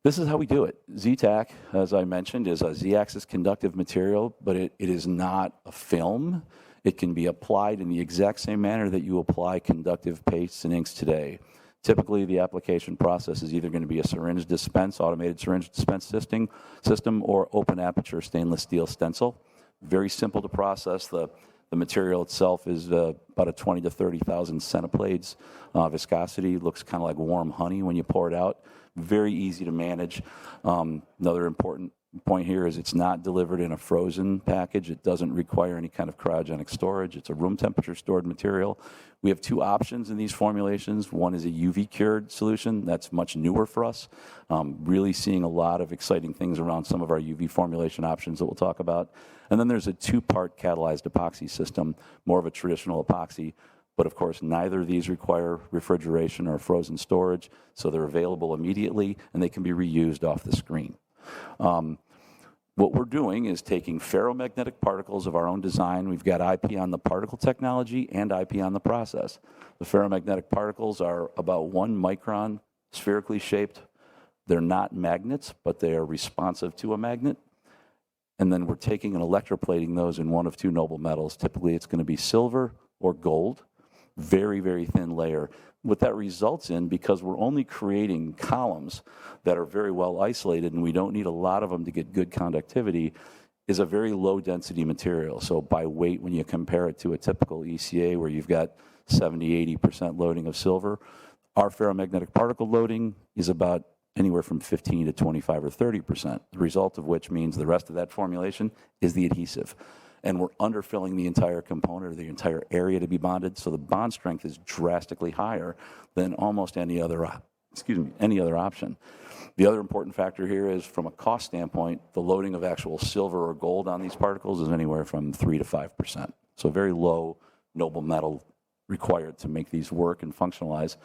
This is how we do it. Ze-Tac, as I mentioned, is a Z-axis conductive material, but it is not a film. It can be applied in the exact same manner that you apply conductive pastes and inks today. Typically, the application process is either going to be a syringe dispense, automated syringe dispense system, or open aperture stainless steel stencil. Very simple to process. The material itself is about a 20 to 30,000 centipoise viscosity. Looks kind of like warm honey when you pour it out. Very easy to manage. Another important point here is it's not delivered in a frozen package. It doesn't require any kind of cryogenic storage. It's a room temperature stored material. We have two options in these formulations. One is a UV cured solution. That's much newer for us. Really seeing a lot of exciting things around some of our UV formulation options that we'll talk about. And then there's a two-part catalyzed epoxy system, more of a traditional epoxy. But of course, neither of these require refrigeration or frozen storage, so they're available immediately and they can be reused off the screen. What we're doing is taking ferromagnetic particles of our own design. We've got IP on the particle technology and IP on the process. The ferromagnetic particles are about 1 micron, spherically shaped. They're not magnets, but they are responsive to a magnet. And then we're taking and electroplating those in one of two noble metals. Typically, it's going to be silver or gold. Very, very thin layer. What that results in, because we're only creating columns that are very well isolated and we don't need a lot of them to get good conductivity, is a very low density material. So by weight, when you compare it to a typical ECA where you've got 70, 80% loading of silver, our ferromagnetic particle loading is about anywhere from 15 to 25 or 30%, the result of which means the rest of that formulation is the adhesive. And we're underfilling the entire component or the entire area to be bonded, so the bond strength is drastically higher than almost any other option. The other important factor here is, from a cost standpoint, the loading of actual silver or gold on these particles is anywhere from 3 to 5%. So very low noble metal required to make these work and functionalize.